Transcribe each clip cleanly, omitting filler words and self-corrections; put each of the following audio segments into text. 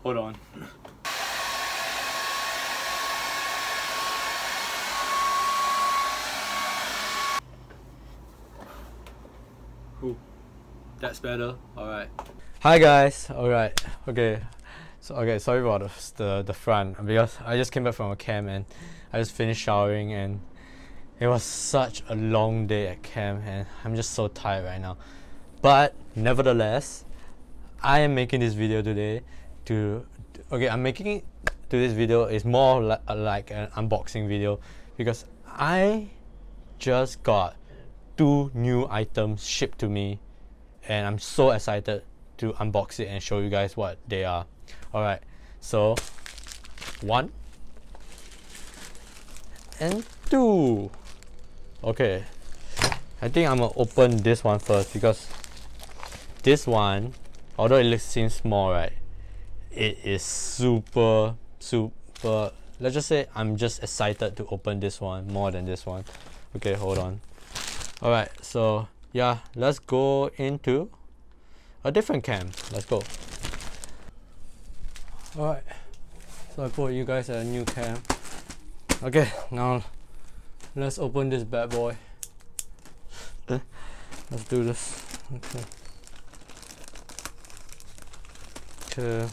Hold on. Ooh, that's better. Alright. Hi guys. Alright. Okay. So sorry about the front, because I just came back from a camp and I just finished showering, and it was such a long day at camp and I'm just so tired right now. But nevertheless, I am making this video today I'm making it to this video is more like an unboxing video, because I just got 2 new items shipped to me and I'm so excited to unbox it and show you guys what they are. Alright, so 1 and 2. Okay, I think I'm gonna open this one first, because this one, although it seems small, right, it is super, let's just say I'm just excited to open this one more than this one. Okay, hold on. Alright, so yeah, let's go into a different cam. Let's go. Alright, so I put you guys at a new cam. Okay, now let's open this bad boy. Let's do this. Okay.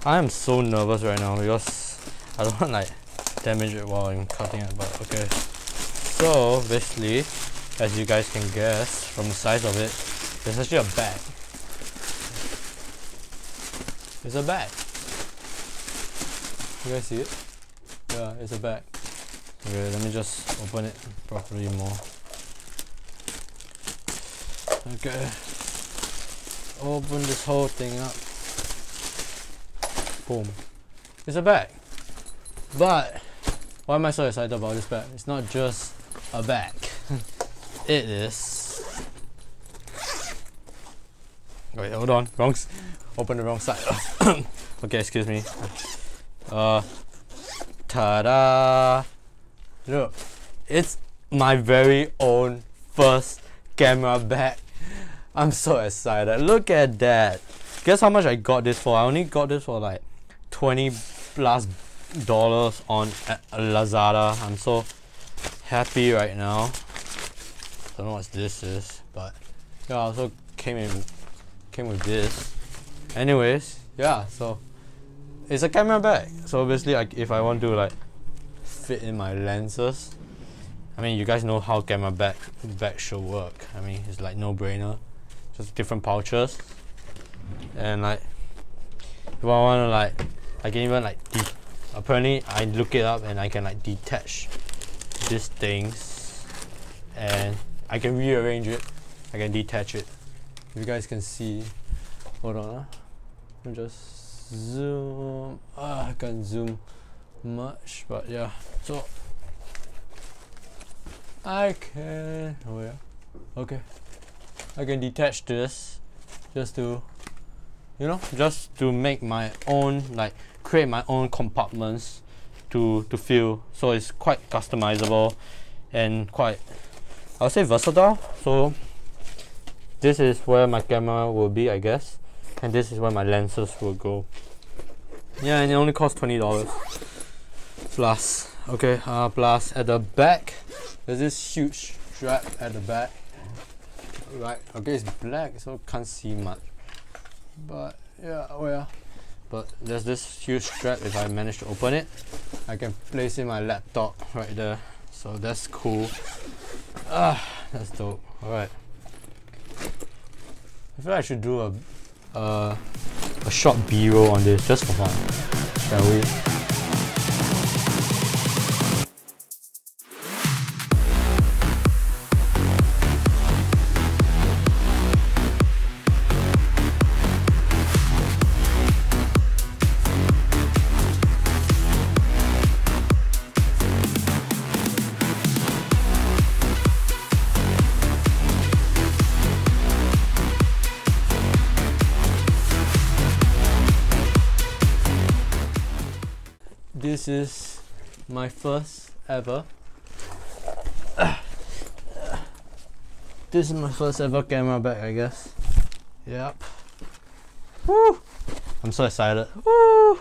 I am so nervous right now because I don't want like damage it while I'm cutting it, but okay. So basically, as you guys can guess from the size of it, there's actually a bag. It's a bag. You guys see it? Yeah, it's a bag. Okay, let me just open it properly more. Okay. Open this whole thing up. Boom. It's a bag. But why am I so excited about this bag? It's not just a bag. It is. Wait, hold on. Open the wrong side. Okay, excuse me. Ta-da! Look, it's my very own first camera bag. I'm so excited. Look at that. Guess how much I got this for? I only got this for like $20+ on Lazada. I'm so happy right now. Don't know what this is, but yeah, I also came with this. Anyways, yeah, so it's a camera bag. So obviously, if I want to like fit in my lenses, I mean, you guys know how camera bags should work. I mean, it's like no brainer. Just different pouches, and like if I want to like, I can even like apparently I look it up and I can like detach these things and I can rearrange it. I can detach it. If you guys can see, hold on, let me just zoom. I can't zoom much, but yeah. So I can. Oh yeah. Okay. I can detach this just to, just to make my own, like create my own compartments to fill. So it's quite customizable and quite, I would say, versatile. So this is where my camera will be, I guess, and this is where my lenses will go. Yeah, and it only costs $20 plus. Okay, plus at the back there's this huge strap at the back. Right, okay, it's black, so can't see much, but yeah, oh yeah, but there's this huge strap. If I manage to open it, I can place in my laptop right there, so that's cool. That's dope. Alright, I feel like I should do a short B-roll on this just for fun, shall we? This is my first ever. This is my first ever camera bag, I guess. Yep. Woo! I'm so excited. Woo!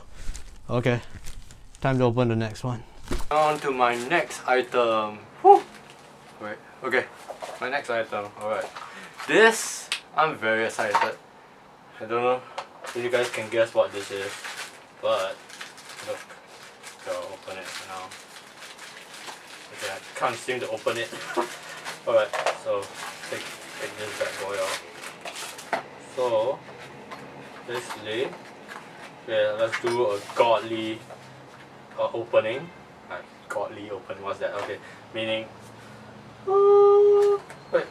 Okay, time to open the next one. On to my next item. Woo! Wait, okay, my next item. Alright, this I'm very excited. I don't know if you guys can guess what this is, but look, go open it now. Okay, I can't seem to open it. Alright, so take this bad boy out. So basically, yeah, let's do a godly opening. Like godly open, what's that? Okay, meaning wait.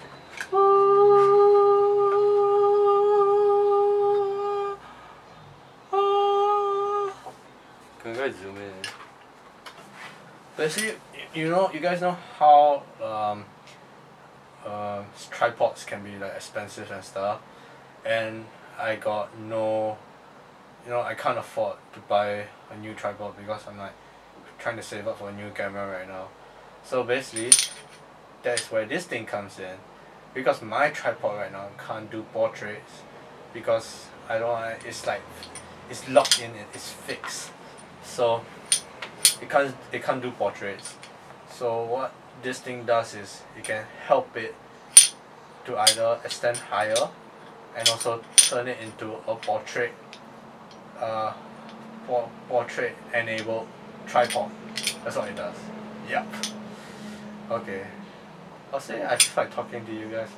Can you guys zoom in? Basically, you guys know how tripods can be like expensive and stuff, and I got no, I can't afford to buy a new tripod because I'm like trying to save up for a new camera right now. So basically, that's where this thing comes in, because my tripod right now can't do portraits because I don't want it's like it's locked in, it's fixed, so it can't do portraits. So what this thing does is it can help it to either extend higher and also turn it into a portrait enabled tripod. That's what it does. Yep. Okay. I'll say I feel like talking to you guys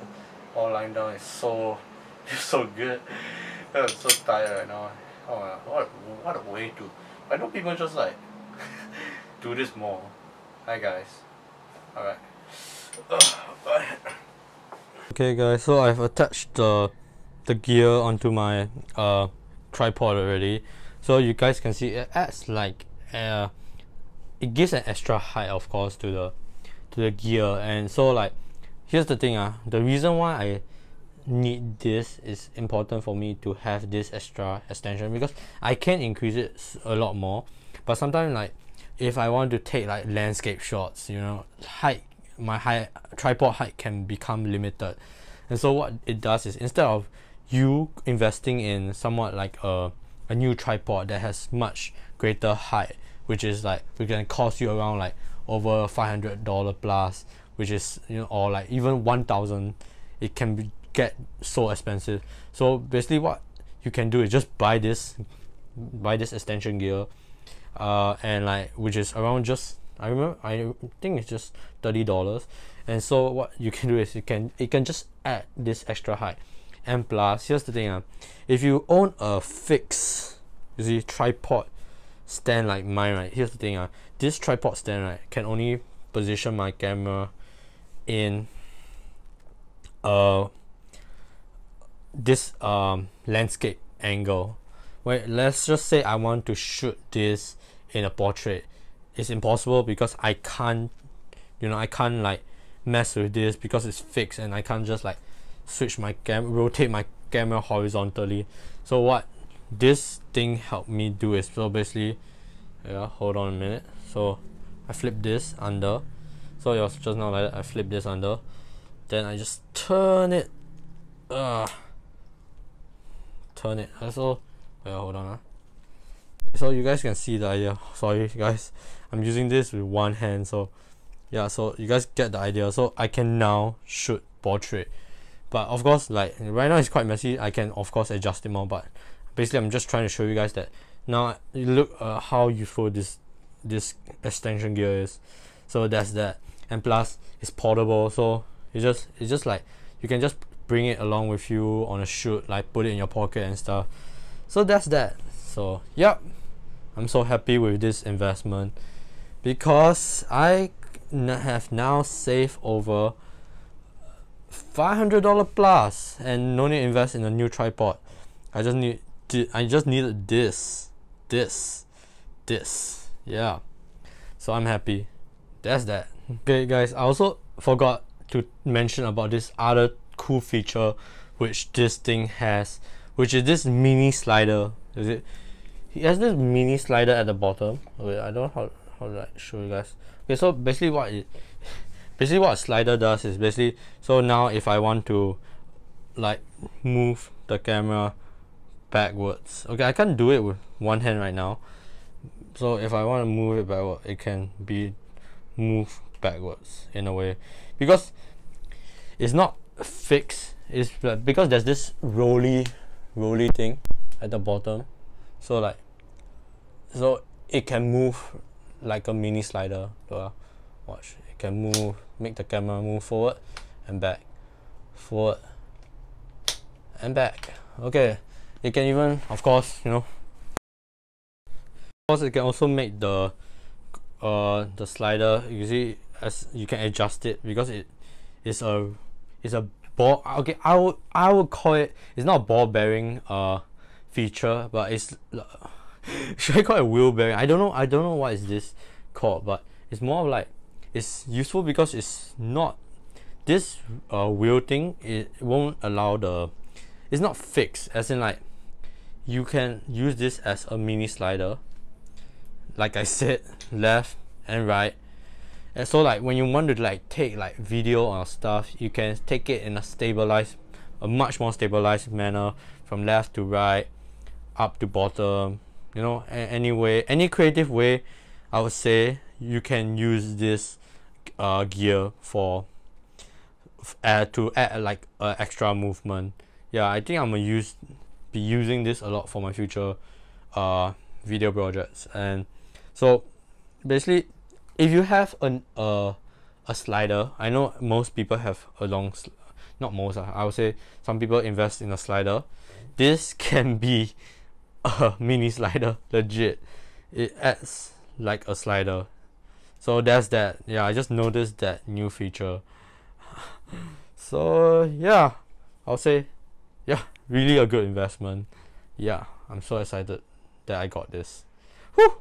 all lying down is so good. I'm so tired right now. Oh my God, what a way to. Why don't people just like do this more? Hi guys. Alright. Okay guys, so I've attached the gear onto my tripod already. So you guys can see it adds like it gives an extra height, of course, to the gear. And so like here's the thing, the reason why I need this is important for me to have this extra extension, because I can increase it a lot more, but sometimes like if I want to take like landscape shots, my tripod height can become limited. And so what it does is, instead of you investing in somewhat like a new tripod that has much greater height, which is like we can cost you around like over $500 plus, which is or like even 1,000, it can get so expensive. So basically what you can do is just buy this extension gear, and like which is around just I think it's just $30. And so what you can do is it can just add this extra height. And plus, here's the thing, if you own a fixed tripod stand like mine, right, here's the thing, this tripod stand, right, can only position my camera in this landscape angle. Wait, let's just say I want to shoot this in a portrait. It's impossible because I can't like mess with this because it's fixed, and I can't just like switch my rotate my camera horizontally. So what this thing helped me do is, so basically, hold on a minute. So I flip this under. So it was just now like that. I flip this under, then I just turn it. Turn it. So hold on. So you guys can see the idea. Sorry guys, I'm using this with one hand. So yeah, so you guys get the idea. So I can now shoot portrait, but of course like right now it's quite messy. I can of course adjust it more, but basically I'm just trying to show you guys that now look how useful this extension gear is. So that's that. And plus it's portable, so it's just like you can just bring it along with you on a shoot, like put it in your pocket and stuff. So that's that. So yep, I'm so happy with this investment because I have now saved over $500 plus and no need to invest in a new tripod. I just needed this. Yeah, so I'm happy. That's that. Okay guys, I also forgot to mention about this other cool feature which this thing has, which is this mini slider. It has this mini slider at the bottom. Okay, I don't know how to like show you guys. Okay, so basically what a slider does is basically, so now if I want to like move the camera backwards. Okay, I can't do it with one hand right now, so if I want to move it backward, it can be moved backwards in a way, because it's not fixed. It's because there's this rolly thing at the bottom, so it can move like a mini slider. So watch, it can move, make the camera move forward and back, forward and back. Okay, it can even, of course, you know, of course it can also make the slider, you see, as you can adjust it, because it is a ball. Okay, I would call it, it's not a ball bearing feature, but it's should I call it wheel bearing? I don't know what is this called, but it's more of like, it's useful because it's not this wheel thing. It won't allow the, it's not fixed, as in like you can use this as a mini slider, like I said, left and right. And so like when you want to like take like video or stuff, you can take it in a much more stabilized manner, from left to right, up to bottom, you know, any way, any creative way. I would say you can use this gear to add like extra movement. Yeah, I think I'm gonna be using this a lot for my future video projects. And so basically, if you have a slider, I know most people have a not most, I would say some people invest in a slider. This can be a mini slider, legit. It acts like a slider. So that's that. Yeah, I just noticed that new feature. So yeah, I'll say, yeah, really a good investment. Yeah, I'm so excited that I got this. Whew.